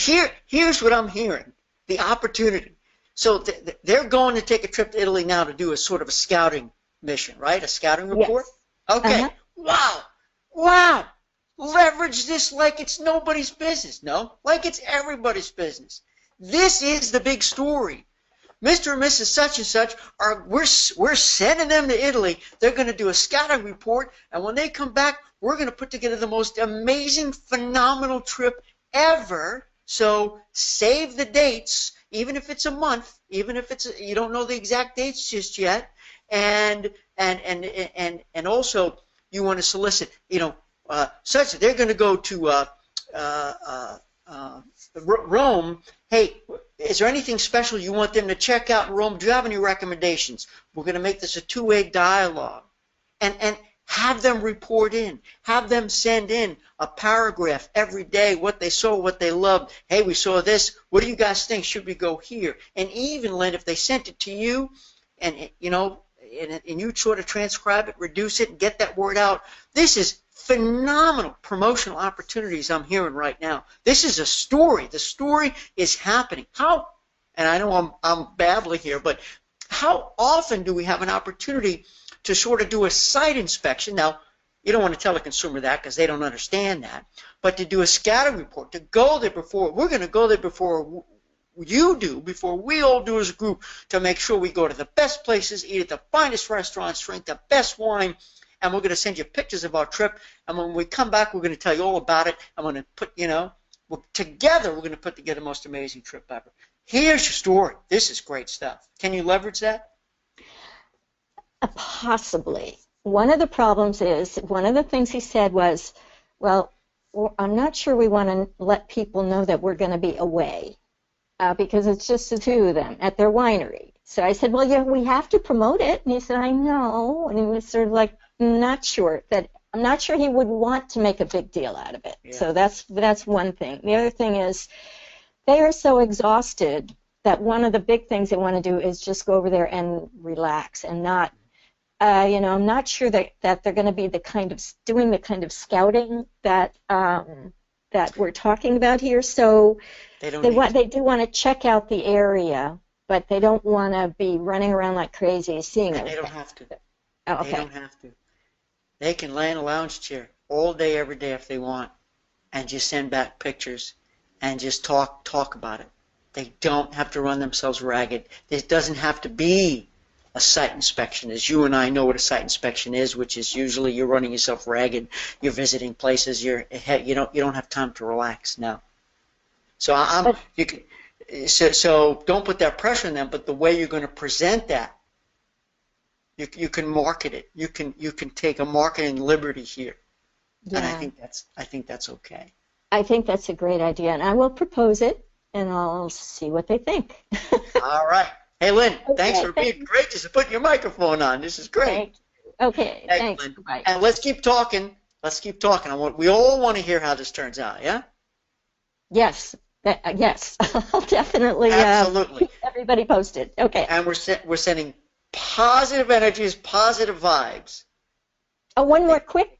here's what I'm hearing: the opportunity. So they're going to take a trip to Italy now to do a sort of a scouting mission, right? A scouting report. Yes. Okay. Wow. Leverage this like it's nobody's business. No, like it's everybody's business. This is the big story. Mr. and Mrs. Such and Such we're sending them to Italy. They're going to do a scouting report, and when they come back, we're going to put together the most amazing, phenomenal trip ever. So save the dates, even if it's a month, even if you don't know the exact dates just yet, and also you want to solicit, such that they're going to go to Rome. Hey, is there anything special you want them to check out in Rome? Do you have any recommendations? We're going to make this a two-way dialogue. And have them report in. Have them send in a paragraph every day, what they saw, what they loved. Hey, we saw this. What do you guys think? Should we go here? And even, Lynn, if they sent it to you and you sort of transcribe it, reduce it, and get that word out, this is phenomenal promotional opportunities I'm hearing right now. This is a story. The story is happening. How, and I know I'm babbling here, but how often do we have an opportunity to sort of do a site inspection? Now, you don't want to tell a consumer that because they don't understand that, but to do a scouting report, to go there before, we're going to go there before you do, before we all do as a group, to make sure we go to the best places, eat at the finest restaurants, drink the best wine, and we're going to send you pictures of our trip, and when we come back, we're going to tell you all about it. I'm going to put, together, we're going to put together the most amazing trip ever. Here's your story. This is great stuff. Can you leverage that? Possibly. One of the problems is, one of the things he said was, well, I'm not sure we want to let people know that we're going to be away because it's just the two of them at their winery. So I said, well, yeah, we have to promote it. And he said, I know. And he was sort of like, I'm not sure he would want to make a big deal out of it. Yeah. So that's one thing. The other thing is they are so exhausted that one of the big things they want to do is just go over there and relax and not, I'm not sure that they're going to be doing the kind of scouting that we're talking about here. So they do want to check out the area, but they don't want to be running around like crazy seeing it. They don't have to. Oh, okay. They don't have to. They can lay in a lounge chair all day, every day if they want, and just send back pictures and just talk about it. They don't have to run themselves ragged. This doesn't have to be a site inspection, as you and I know what a site inspection is, which is usually you're running yourself ragged, you're visiting places, you don't have time to relax now. So so don't put that pressure on them, but the way you're going to present that, you can market it. You can take a marketing liberty here. Yeah. And I think that's okay. I think that's a great idea, and I will propose it, and I'll see what they think. All right. Hey, Lynn, thanks for being gracious and putting your microphone on. This is great. Okay, thanks. Bye. And let's keep talking. We all want to hear how this turns out, yeah? Yes. Yes. I'll definitely keep everybody posted. Okay. And we're sending positive energies, positive vibes. Oh, one more quick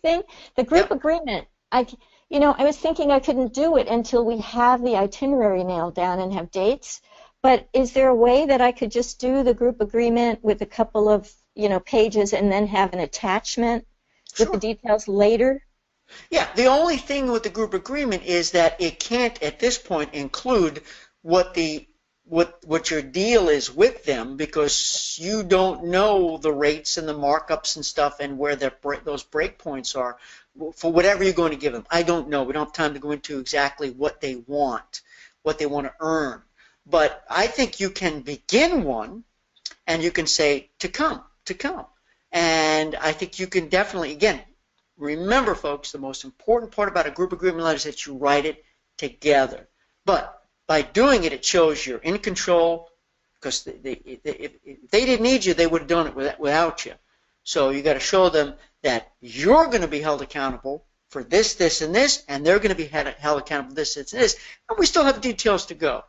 thing. The group agreement. I was thinking I couldn't do it until we have the itinerary nailed down and have dates. But is there a way that I could just do the group agreement with a couple of pages and then have an attachment with the details later? Yeah, the only thing with the group agreement is that it can't at this point include what your deal is with them, because you don't know the rates and the markups and stuff and where those break points are for whatever you're going to give them. I don't know. We don't have time to go into exactly what they want to earn. But I think you can begin one, and you can say to come. And I think you can definitely, again, remember, folks, the most important part about a group agreement letter is that you write it together. But by doing it, it shows you're in control, because if they didn't need you, they would have done it without you. So you got to show them that you're going to be held accountable for this, this, and this, and they're going to be held accountable for this, this, and this, and we still have details to go.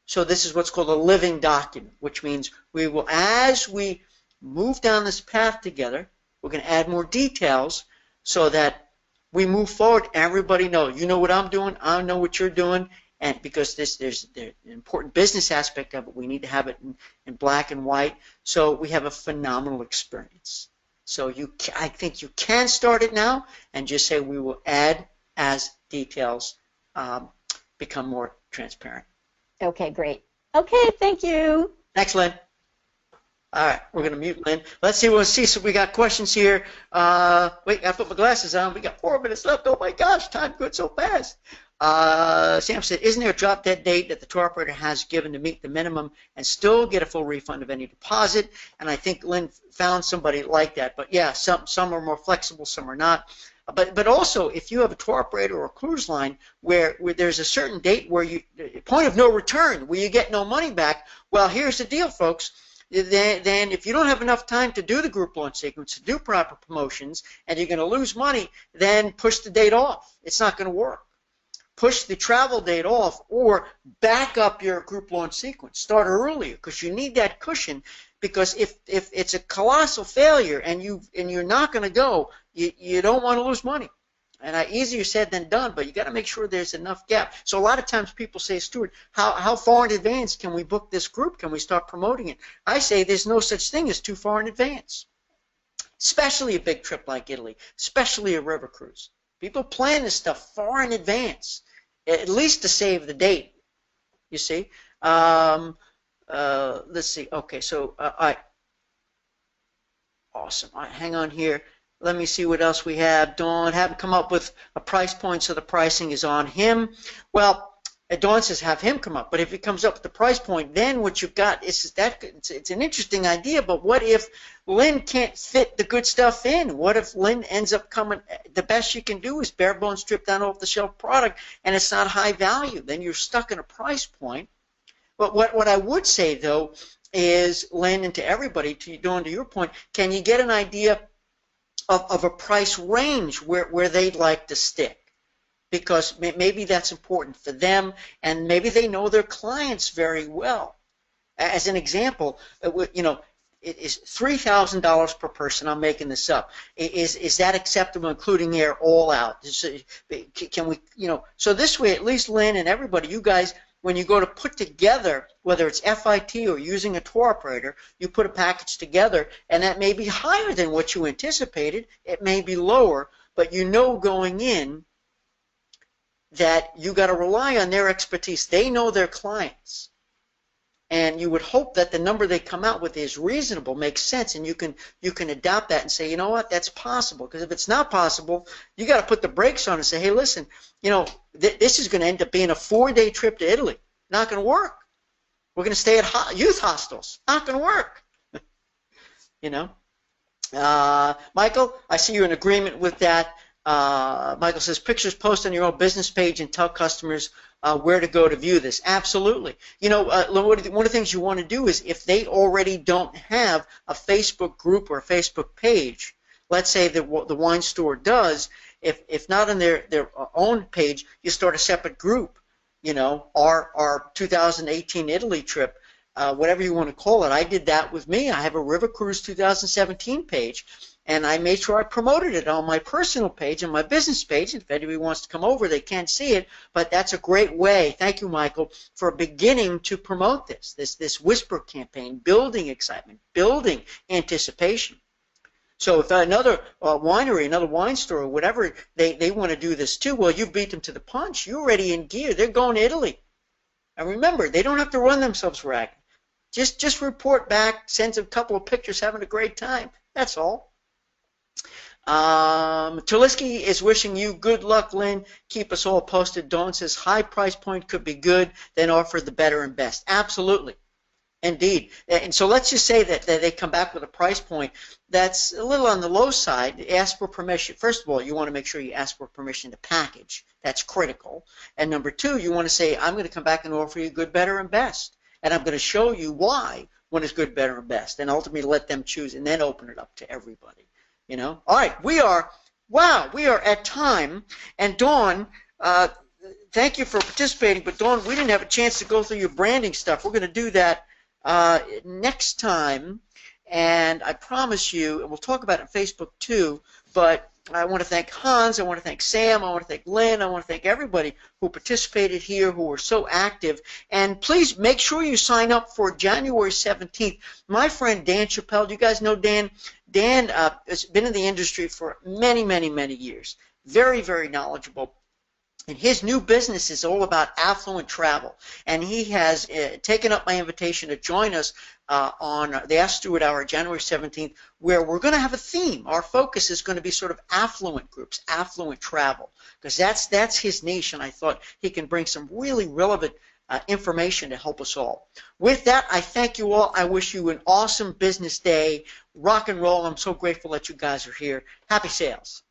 So this is what's called a living document, which means we will, as we move down this path together, we're going to add more details so that we move forward. Everybody knows, you know what I'm doing, I know what you're doing, and because there's an important business aspect of it, we need to have it in black and white, so we have a phenomenal experience. So I think you can start it now and just say we will add as details become more transparent. Okay, great. Okay, thank you. Thanks, Lynn. All right, we're going to mute Lynn. Let's see. So we got questions here. Wait, I put my glasses on. We got 4 minutes left. Oh, my gosh, time goes so fast. Sam said, isn't there a drop-dead date that the tour operator has given to meet the minimum and still get a full refund of any deposit? And I think Lynn found somebody like that. But, yeah, some are more flexible, some are not. But also, if you have a tour operator or a cruise line where there's a certain date where point of no return, where you get no money back, well, here's the deal, folks. Then if you don't have enough time to do the group launch sequence, to do proper promotions, and you're going to lose money, then push the date off. It's not going to work. Push the travel date off, or back up your group launch sequence. Start earlier, because you need that cushion. Because if it's a colossal failure and you're not going to go, you don't want to lose money. And easier said than done, but you got to make sure there's enough gap. So a lot of times people say, Stuart, how far in advance can we book this group? Can we start promoting it? I say there's no such thing as too far in advance, especially a big trip like Italy, especially a river cruise. People plan this stuff far in advance, at least to save the date, you see. Let's see. Okay, so awesome. All right, hang on here. Let me see what else we have. Dawn, haven't come up with a price point, so the pricing is on him. Well, Dawn says have him come up, but if he comes up with the price point, then what you've got is that it's an interesting idea, but what if Lynn can't fit the good stuff in? What if Lynn ends up coming, the best you can do is bare bones stripped down off the shelf product, and it's not high value? Then you're stuck in a price point. But what I would say, though, is, Lynn, and to everybody, Dawn, to your point, can you get an idea of a price range where they'd like to stick? Because maybe that's important for them, and maybe they know their clients very well. As an example, it is $3,000 per person. I'm making this up. Is that acceptable, including air all out? Can we, so this way, at least Lynn and everybody, you guys, when you go to put together, whether it's FIT or using a tour operator, you put a package together, and that may be higher than what you anticipated. It may be lower, but you know going in that you got to rely on their expertise. They know their clients. And you would hope that the number they come out with is reasonable, makes sense, and you can adopt that and say, you know what, that's possible. Because if it's not possible, you got to put the brakes on and say, hey, listen, this is going to end up being a 4-day trip to Italy. Not going to work. We're going to stay at youth hostels. Not going to work. Michael, I see you're in agreement with that. Michael says, pictures post on your own business page and tell customers where to go to view this. Absolutely. One of the things you want to do is, if they already don't have a Facebook group or a Facebook page, let's say the wine store does, if not on their own page, you start a separate group. Our 2018 Italy trip, whatever you want to call it. I did that with me. I have a River Cruise 2017 page. And I made sure I promoted it on my personal page and my business page. If anybody wants to come over, they can't see it. But that's a great way, thank you, Michael, for beginning to promote this whisper campaign, building excitement, building anticipation. So if another winery, another wine store, or whatever, they want to do this too, well, you beat them to the punch. You're already in gear. They're going to Italy. And remember, they don't have to run themselves ragged. Just report back, send a couple of pictures, having a great time. That's all. Tuliski is wishing you good luck, Lynn. Keep us all posted. Dawn says high price point could be good, then offer the better and best. Absolutely. Indeed. And so let's just say that they come back with a price point that's a little on the low side. Ask for permission. First of all, you want to make sure you ask for permission to package. That's critical. And number two, you want to say, I'm going to come back and offer you good, better, and best. And I'm going to show you why one is good, better, and best. And ultimately let them choose and then open it up to everybody. You know? All right, we are at time. And Dawn, thank you for participating. But Dawn, we didn't have a chance to go through your branding stuff. We're going to do that next time, and I promise you, and we'll talk about it on Facebook too, but I want to thank Hans, I want to thank Sam, I want to thank Lynn, I want to thank everybody who participated here, who were so active, and please make sure you sign up for January 17th. My friend Dan Chappelle, do you guys know Dan? Dan has been in the industry for many, many, many years, very, very knowledgeable. And his new business is all about affluent travel. And he has taken up my invitation to join us on the Ask Stuart Hour, January 17th, where we're going to have a theme. Our focus is going to be sort of affluent groups, affluent travel, because that's his niche, and I thought he can bring some really relevant information to help us all. With that, I thank you all. I wish you an awesome business day. Rock and roll. I'm so grateful that you guys are here. Happy sales.